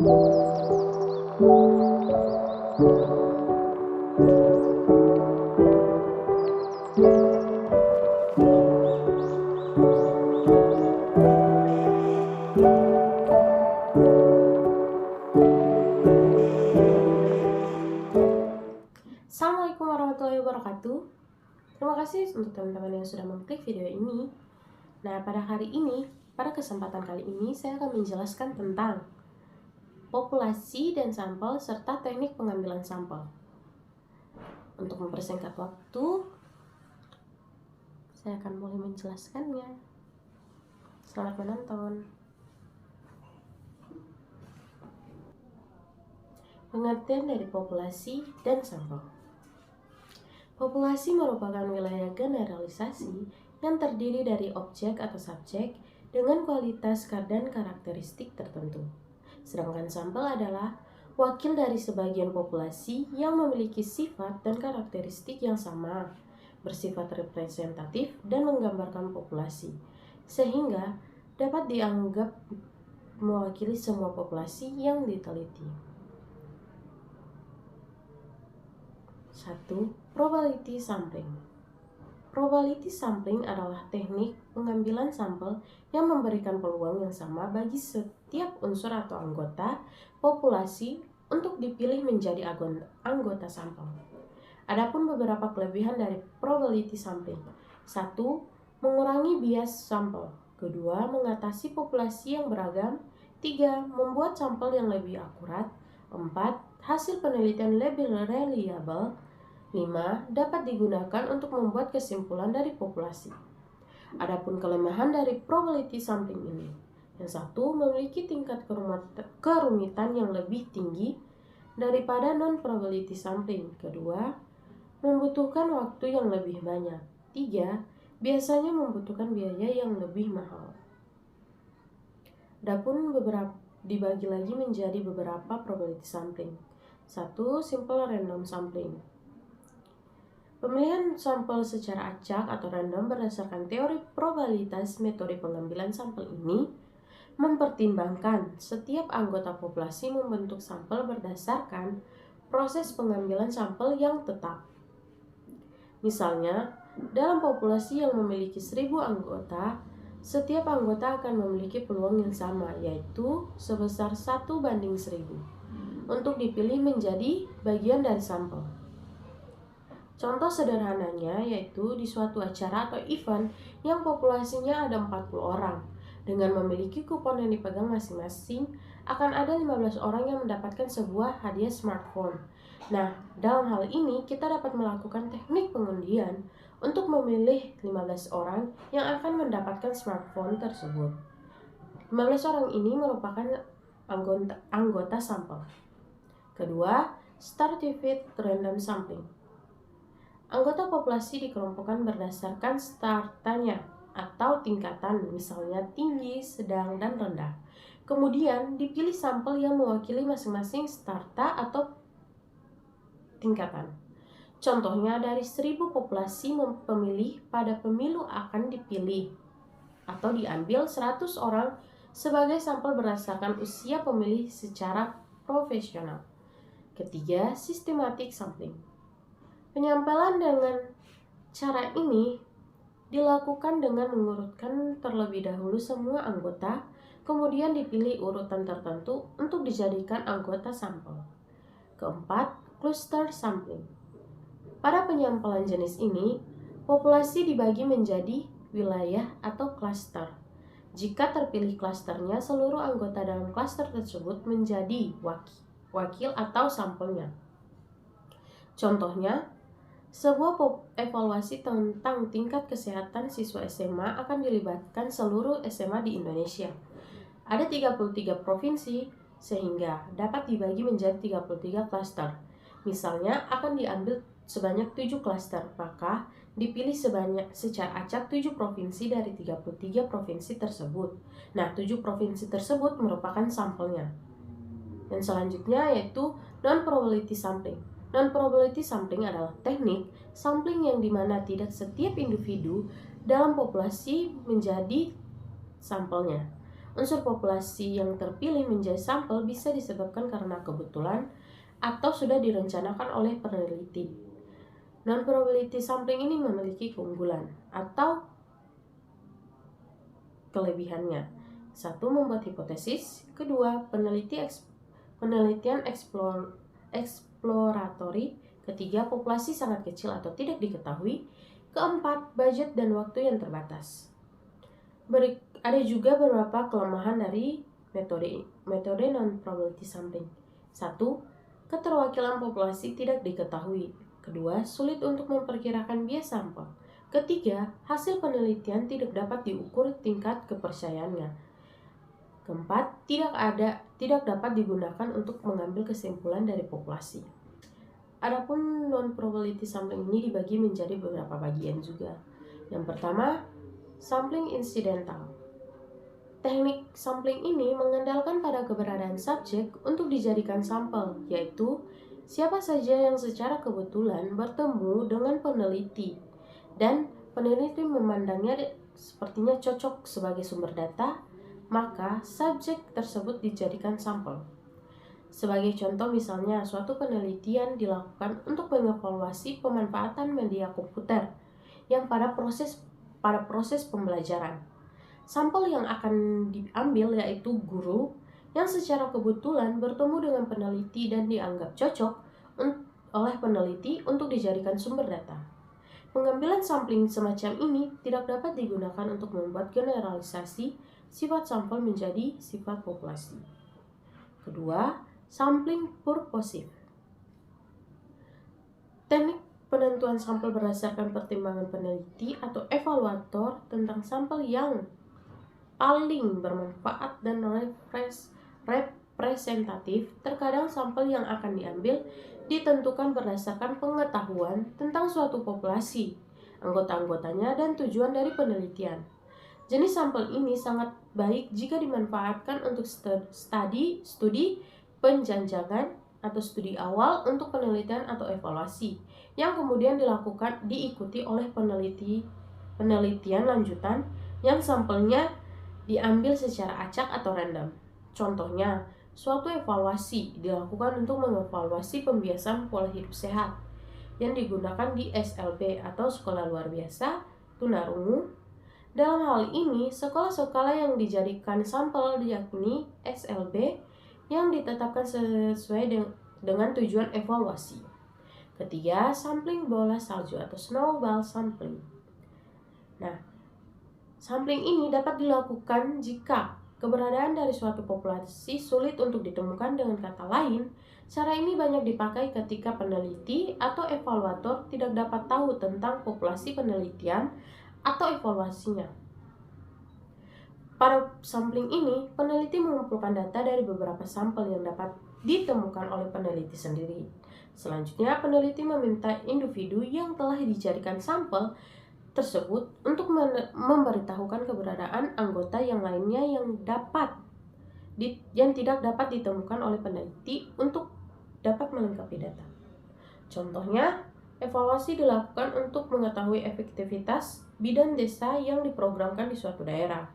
Assalamualaikum warahmatullahi wabarakatuh. Terima kasih untuk teman-teman yang sudah mengklik video ini. Nah, pada kesempatan kali ini saya akan menjelaskan tentang populasi dan sampel serta teknik pengambilan sampel. Untuk mempersingkat waktu, saya akan mulai menjelaskannya. Selamat menonton. Pengertian dari populasi dan sampel. Populasi merupakan wilayah generalisasi yang terdiri dari objek atau subjek dengan kualitas dan karakteristik tertentu. Sedangkan sampel adalah wakil dari sebagian populasi yang memiliki sifat dan karakteristik yang sama, bersifat representatif dan menggambarkan populasi, sehingga dapat dianggap mewakili semua populasi yang diteliti. 1. Probability sampling. Probability sampling adalah teknik pengambilan sampel yang memberikan peluang yang sama bagi setiap unsur atau anggota populasi untuk dipilih menjadi anggota sampel. Adapun beberapa kelebihan dari probability sampling. 1. Mengurangi bias sampel. 2. Mengatasi populasi yang beragam. 3. Membuat sampel yang lebih akurat. 4. Hasil penelitian lebih reliable. 5. Dapat digunakan untuk membuat kesimpulan dari populasi. Adapun kelemahan dari probability sampling ini. Yang 1. Memiliki tingkat kerumitan yang lebih tinggi daripada non-probability sampling. 2. Membutuhkan waktu yang lebih banyak. 3. Biasanya membutuhkan biaya yang lebih mahal. Adapun dibagi lagi menjadi beberapa probability sampling. 1. Simple random sampling. Pemilihan sampel secara acak atau random berdasarkan teori probabilitas. Metode pengambilan sampel ini mempertimbangkan setiap anggota populasi membentuk sampel berdasarkan proses pengambilan sampel yang tetap. Misalnya, dalam populasi yang memiliki 1000 anggota, setiap anggota akan memiliki peluang yang sama, yaitu sebesar 1:1000 untuk dipilih menjadi bagian dari sampel. Contoh sederhananya yaitu di suatu acara atau event yang populasinya ada 40 orang. Dengan memiliki kupon yang dipegang masing-masing, akan ada 15 orang yang mendapatkan sebuah hadiah smartphone. Nah, dalam hal ini kita dapat melakukan teknik pengundian untuk memilih 15 orang yang akan mendapatkan smartphone tersebut. 15 orang ini merupakan anggota sampel. Kedua, stratified random sampling. Anggota populasi dikelompokkan berdasarkan startanya atau tingkatan, misalnya tinggi, sedang, dan rendah. Kemudian dipilih sampel yang mewakili masing-masing starta atau tingkatan. Contohnya dari 1000 populasi pemilih pada pemilu akan dipilih atau diambil 100 orang sebagai sampel berdasarkan usia pemilih secara profesional. Ketiga, systematic sampling. Penyampelan dengan cara ini dilakukan dengan mengurutkan terlebih dahulu semua anggota, kemudian dipilih urutan tertentu untuk dijadikan anggota sampel. Keempat, cluster sampling. Pada penyampelan jenis ini, populasi dibagi menjadi wilayah atau klaster. Jika terpilih klasternya, seluruh anggota dalam klaster tersebut menjadi wakil atau sampelnya. Contohnya, sebuah evaluasi tentang tingkat kesehatan siswa SMA akan dilibatkan seluruh SMA di Indonesia. Ada 33 provinsi, sehingga dapat dibagi menjadi 33 klaster. Misalnya akan diambil sebanyak 7 klaster, maka dipilih secara acak 7 provinsi dari 33 provinsi tersebut. Nah, 7 provinsi tersebut merupakan sampelnya. Dan selanjutnya yaitu non-probability sampling. Non-probability sampling adalah teknik sampling yang dimana tidak setiap individu dalam populasi menjadi sampelnya. Unsur populasi yang terpilih menjadi sampel bisa disebabkan karena kebetulan atau sudah direncanakan oleh peneliti. Non-probability sampling ini memiliki keunggulan atau kelebihannya. Satu, membuat hipotesis. Kedua, penelitian eksploratori. Ketiga, populasi sangat kecil atau tidak diketahui. Keempat, budget dan waktu yang terbatas. Ada juga beberapa kelemahan dari metode non-probability sampling. Satu, keterwakilan populasi tidak diketahui. Kedua, sulit untuk memperkirakan bias sampel. Ketiga, hasil penelitian tidak dapat diukur tingkat kepercayaannya. Keempat, tidak dapat digunakan untuk mengambil kesimpulan dari populasi. Adapun non-probability sampling ini dibagi menjadi beberapa bagian juga. Yang pertama, sampling insidental. Teknik sampling ini mengandalkan pada keberadaan subjek untuk dijadikan sampel, yaitu siapa saja yang secara kebetulan bertemu dengan peneliti dan peneliti memandangnya sepertinya cocok sebagai sumber data, maka subjek tersebut dijadikan sampel. Sebagai contoh misalnya, suatu penelitian dilakukan untuk mengevaluasi pemanfaatan media komputer yang pada proses pembelajaran. Sampel yang akan diambil yaitu guru yang secara kebetulan bertemu dengan peneliti dan dianggap cocok oleh peneliti untuk dijadikan sumber data. Pengambilan sampling semacam ini tidak dapat digunakan untuk membuat generalisasi sifat sampel menjadi sifat populasi. Kedua, sampling purposive. Teknik penentuan sampel berdasarkan pertimbangan peneliti atau evaluator tentang sampel yang paling bermanfaat dan representatif. Terkadang sampel yang akan diambil ditentukan berdasarkan pengetahuan tentang suatu populasi, anggota-anggotanya, dan tujuan dari penelitian. Jenis sampel ini sangat baik jika dimanfaatkan untuk studi penjanjangan atau studi awal untuk penelitian atau evaluasi, yang kemudian diikuti oleh penelitian lanjutan yang sampelnya diambil secara acak atau random. Contohnya, suatu evaluasi dilakukan untuk mengevaluasi pembiasaan pola hidup sehat yang digunakan di SLB atau sekolah luar biasa tunarungu. Dalam hal ini, sekolah-sekolah yang dijadikan sampel diyakini SLB yang ditetapkan sesuai dengan tujuan evaluasi. Ketiga, sampling bola salju atau snowball sampling. Nah, sampling ini dapat dilakukan jika keberadaan dari suatu populasi sulit untuk ditemukan. Dengan kata lain, cara ini banyak dipakai ketika peneliti atau evaluator tidak dapat tahu tentang populasi penelitian atau evaluasinya. Pada sampling ini, peneliti mengumpulkan data dari beberapa sampel yang dapat ditemukan oleh peneliti sendiri. Selanjutnya, peneliti meminta individu yang telah dijadikan sampel tersebut untuk memberitahukan keberadaan anggota yang lainnya yang tidak dapat ditemukan oleh peneliti untuk dapat melengkapi data. Contohnya, evaluasi dilakukan untuk mengetahui efektivitas bidan desa yang diprogramkan di suatu daerah.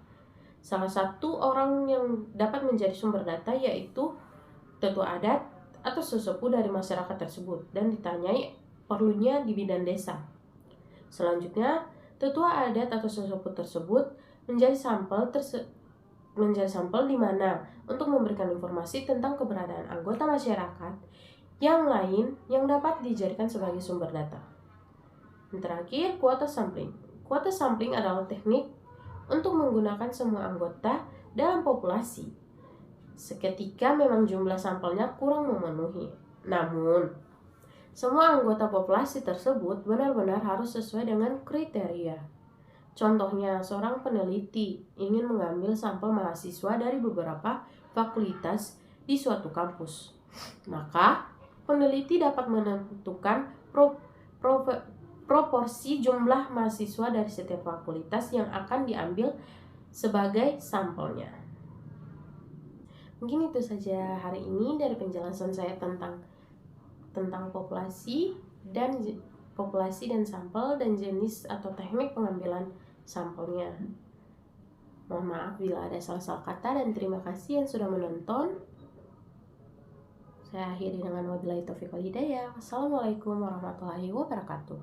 Salah satu orang yang dapat menjadi sumber data yaitu tetua adat atau sesepuh dari masyarakat tersebut dan ditanyai perlunya di bidan desa. Selanjutnya, tetua adat atau sesepuh tersebut menjadi sampel di mana untuk memberikan informasi tentang keberadaan anggota masyarakat yang lain yang dapat dijadikan sebagai sumber data. Dan terakhir, kuota sampling. Kuota sampling adalah teknik untuk menggunakan semua anggota dalam populasi seketika memang jumlah sampelnya kurang memenuhi. Namun, semua anggota populasi tersebut benar-benar harus sesuai dengan kriteria. Contohnya, seorang peneliti ingin mengambil sampel mahasiswa dari beberapa fakultas di suatu kampus. Maka, peneliti dapat menentukan proporsi jumlah mahasiswa dari setiap fakultas yang akan diambil sebagai sampelnya. Mungkin itu saja hari ini dari penjelasan saya tentang populasi dan sampel dan jenis atau teknik pengambilan sampelnya. Mohon maaf bila ada salah-salah kata, dan terima kasih yang sudah menonton. Saya akhiri dengan wabillahi taufiq wal hidayah. Wassalamualaikum warahmatullahi wabarakatuh.